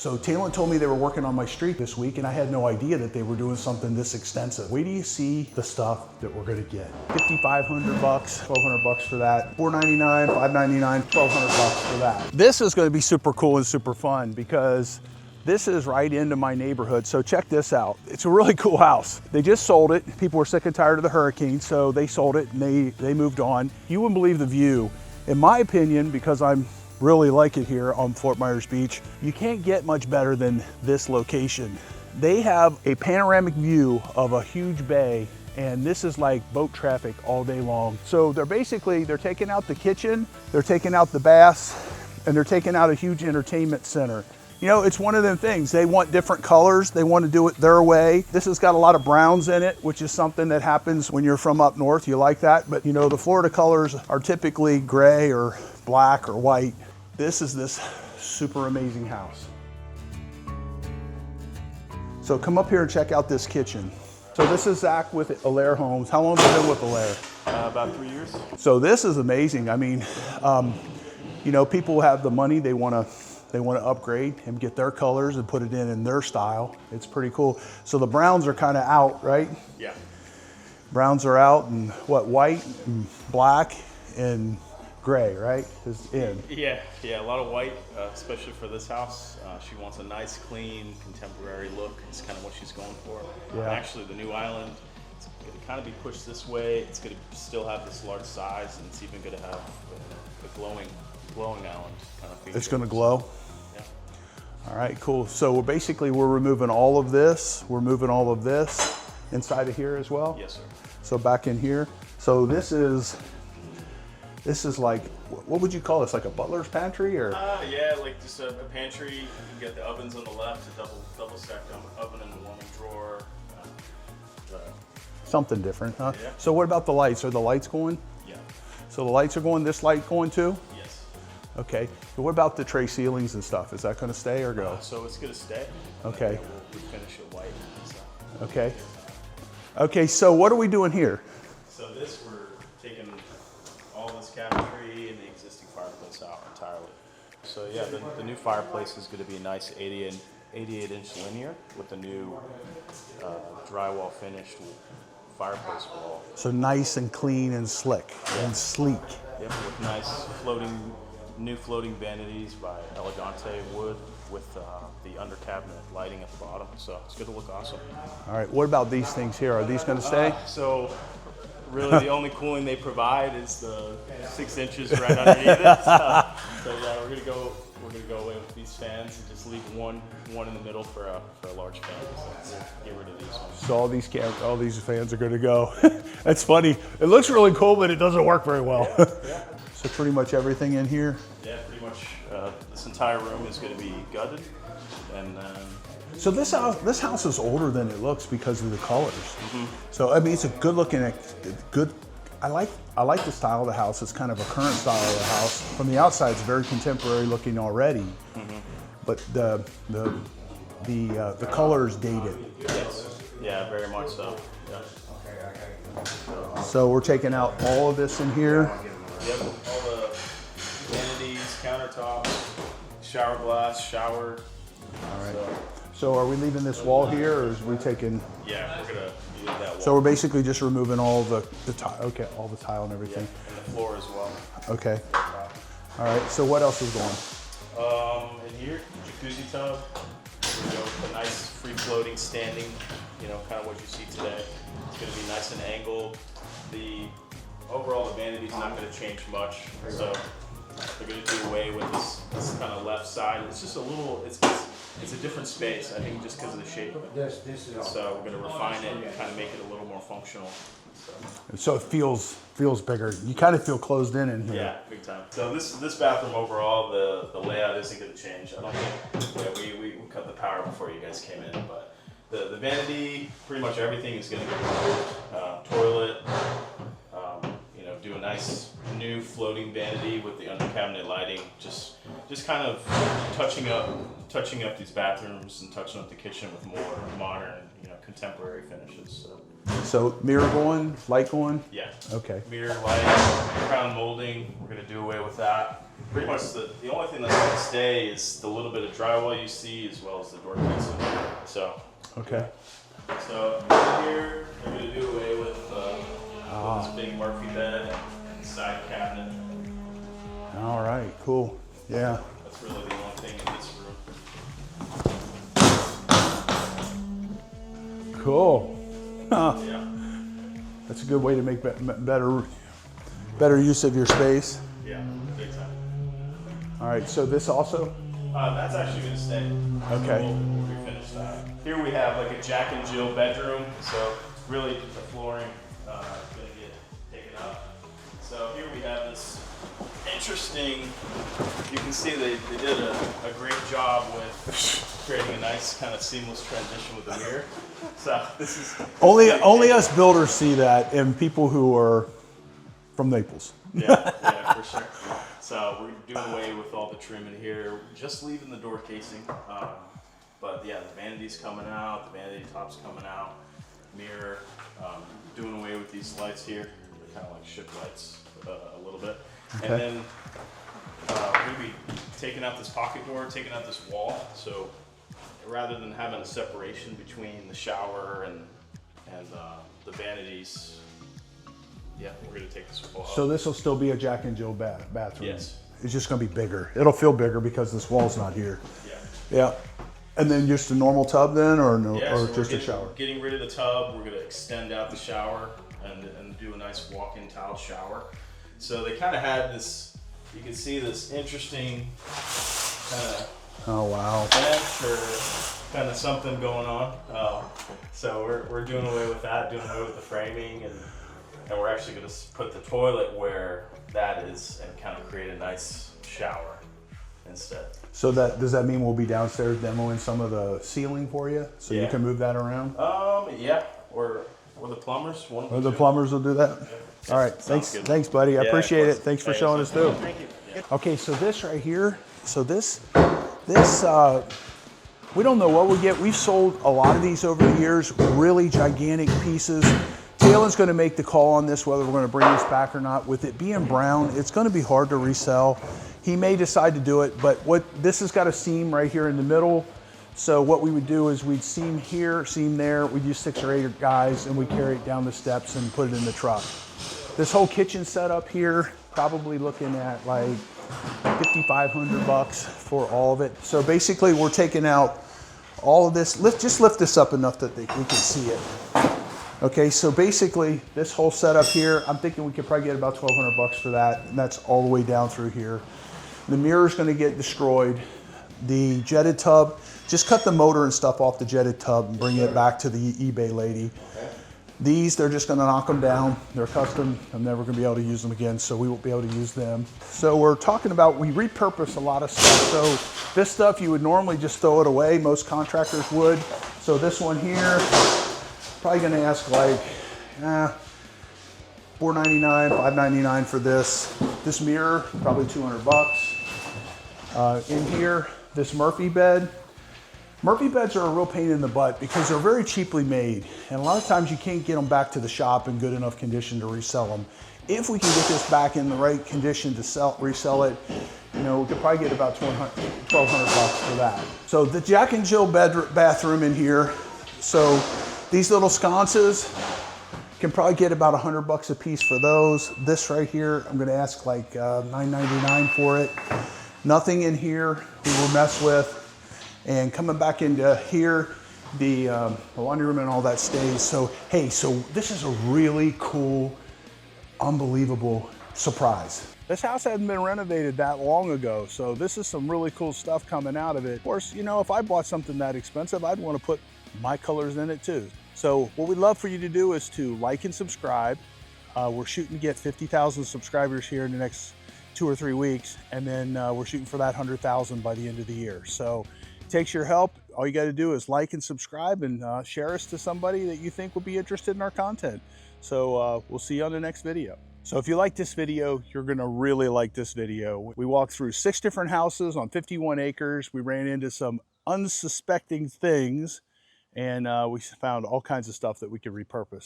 So Talent told me they were working on my street this week, and I had no idea that they were doing something this extensive. Wait till you see the stuff that we're gonna get. $5,500, $1,200 for that. $499, $599, $1,200 for that. This is gonna be super cool and super fun because this is right into my neighborhood. So check this out. It's a really cool house. They just sold it. People were sick and tired of the hurricane, so they sold it and they moved on. You wouldn't believe the view. In my opinion, because I'm really like it here on Fort Myers Beach, you can't get much better than this location. They have a panoramic view of a huge bay, and this is like boat traffic all day long. So they're taking out the kitchen, they're taking out the baths, and they're taking out a huge entertainment center. You know, it's one of them things. They want different colors. They want to do it their way. This has got a lot of browns in it, which is something that happens when you're from up north. You like that. But you know, the Florida colors are typically gray or black or white. This is this super amazing house. So come up here and check out this kitchen. So this is Zach with Allaire Homes. How long have you been with Allaire? About 3 years. So this is amazing. I mean, you know, people have the money, they want to upgrade and get their colors and put it in their style. It's pretty cool. So the browns are kind of out, right? Yeah. Browns are out, and what, white and black and gray, right, is in. Yeah, a lot of white, especially for this house. She wants a nice, clean, contemporary look. It's kind of what she's going for. Yeah. And actually, the new island, it's going to kind of be pushed this way. It's going to still have this large size, and it's even going to have the glowing island kind of feature. It's going to glow? Yeah. All right, cool. So we're removing all of this. We're moving all of this inside of here as well? Yes, sir. So back in here. So this is like, what would you call this? Like a butler's pantry, or? Yeah, like just a pantry. You can get the ovens on the left, a double stacked oven in the warming drawer. Something different, huh? Yeah. So what about the lights? Are the lights going? Yeah. So the lights are going, this light going too? Yes. Okay. So what about the tray ceilings and stuff? Is that going to stay or go? So it's going to stay. Okay. We'll finish it white. So. Okay. Okay, so what are we doing here? So this, we're taking all this cabinetry and the existing fireplace out entirely. So yeah, the new fireplace is going to be a nice 88-inch linear with the new drywall finished fireplace wall. So nice and clean and slick and sleek. Yep, with nice new floating vanities by Elegante wood with the under cabinet lighting at the bottom. So it's going to look awesome. All right, what about these things here? Are these going to stay? So really the only cooling they provide is the 6 inches right underneath it. So yeah, we're gonna go away with these fans and just leave one in the middle for a large fan. So we'll get rid of these ones. So all these fans are going to go. That's funny. It looks really cool, but it doesn't work very well. Yeah. So pretty much everything in here. Yeah, pretty much. This entire room is going to be gutted, and So this house is older than it looks because of the colors. Mm-hmm. So I mean, it's a good. I like the style of the house. It's kind of a current style of the house. From the outside, it's very contemporary looking already, but the colors dated. yes, yeah, very much so. Yeah. So we're taking out all of this in here. Yep, all the vanities, countertops, shower glass, shower. All right. So are we leaving this wall here, or is we taking? Yeah, we're gonna leave that wall. So we're basically just removing all the tile. Okay, all the tile and everything. And the floor as well. Okay. All right. So what else is going? In here, jacuzzi tub. We're gonna go with a nice free floating standing, kind of what you see today. It's gonna be nice and angled. Overall, the vanity's not gonna change much. So they're gonna do away with this kind of left side. It's just it's a different space, I think, just because of the shape of it. So we're going to refine it and kind of make it a little more functional. So it feels bigger. You kind of feel closed in here. Yeah, big time. So this bathroom overall, the layout isn't going to change. I don't think. Yeah, we cut the power before you guys came in, but the vanity, pretty much everything is going to get removed. Toilet. Do a nice new floating vanity with the under cabinet lighting. Just kind of touching up these bathrooms and touching up the kitchen with more modern, contemporary finishes. So mirror going, light going? Yeah. Okay. Mirror, light, crown molding. We're gonna do away with that. pretty much the only thing that's going to stay is the little bit of drywall you see, as well as the door casing. So. Okay. So here they're going to do away with this big Murphy bed and side cabinet. All right, cool. Yeah. That's really the only thing in this room. Cool. Huh. Yeah. That's a good way to make better use of your space. Yeah, big time. All right, so this also? That's actually going to stay. Okay. We'll refinish that. Here we have like a Jack and Jill bedroom. So really the flooring is going to get taken up. So here we have this interesting, you can see they did a great job with creating a nice kind of seamless transition with the mirror. So this is Only us builders see that, and people who are from Naples. yeah, for sure. So we're doing away with all the trim in here, just leaving the door casing. But yeah, the vanity's coming out, the vanity top's coming out, mirror, doing away with these lights here. They're kind of like ship lights a little bit. Okay. And then we're going to be taking out this pocket door, taking out this wall. So rather than having a separation between the shower and the vanities, yeah, we're going to take this wall out. So this will still be a Jack and Jill bathroom? Yes. It's just going to be bigger. It'll feel bigger because this wall's not here. Yeah. Yeah. And then just a normal tub then, or no, Yeah, or so just a shower? Getting rid of the tub, we're going to extend out the shower and do a nice walk-in tile shower. So they kind of had this, you can see this interesting kind of Oh, wow. bench or kind of something going on. So we're doing away with that, doing away with the framing, and we're actually going to put the toilet where that is and kind of create a nice shower instead. So does that mean we'll be downstairs demoing some of the ceiling for you, so you Yeah. can move that around? Yeah, or the plumbers. One of Or the the two. plumbers will do that? Yeah. All right, Sounds good. thanks, buddy. I Yeah, appreciate of it. course. Thanks for Thanks. showing us through. Thank you. Yeah. Okay, so this right here, so this, we don't know what we get. We've sold a lot of these over the years, really gigantic pieces. Taylor's gonna make the call on this, whether we're gonna bring this back or not. With it being brown, it's gonna be hard to resell. He may decide to do it, but this has got a seam right here in the middle. So what we would do is we'd seam here, seam there. We'd use 6 or 8 guys and we carry it down the steps and put it in the truck. This whole kitchen setup here, probably looking at like $5,500 for all of it. So basically we're taking out all of this. Just lift this up enough that we can see it. Okay, so basically this whole setup here, I'm thinking we could probably get about $1,200 for that. And that's all the way down through here. The mirror's gonna get destroyed. The jetted tub, just cut the motor and stuff off the jetted tub and bring it back to the eBay lady. Okay. These, they're just gonna knock them down. They're custom. I'm never gonna be able to use them again, so we won't be able to use them. So we're talking about, we repurpose a lot of stuff. So this stuff, you would normally just throw it away. Most contractors would. So this one here, probably gonna ask like, $4.99, $5.99 for this. This mirror, probably $200. In here, this Murphy bed. Murphy beds are a real pain in the butt because they're very cheaply made. And a lot of times you can't get them back to the shop in good enough condition to resell them. If we can get this back in the right condition to resell it, you know, we could probably get about $1,200 for that. So the Jack and Jill bathroom in here. So these little sconces, can probably get about $100 a piece for those. This right here, I'm gonna ask like $9.99 for it. Nothing in here we will mess with. And coming back into here, the laundry room and all that stays. So, hey, so this is a really cool, unbelievable surprise. This house hadn't been renovated that long ago, so this is some really cool stuff coming out of it. Of course, you know, if I bought something that expensive, I'd want to put my colors in it too. So what we'd love for you to do is to like and subscribe. We're shooting to get 50,000 subscribers here in the next 2 or 3 weeks, and then we're shooting for that 100,000 by the end of the year. So it takes your help. All you got to do is like and subscribe and share us to somebody that you think would be interested in our content. So we'll see you on the next video. So if you like this video, you're gonna really like this video. We walked through 6 different houses on 51 acres. We ran into some unsuspecting things, and we found all kinds of stuff that we could repurpose.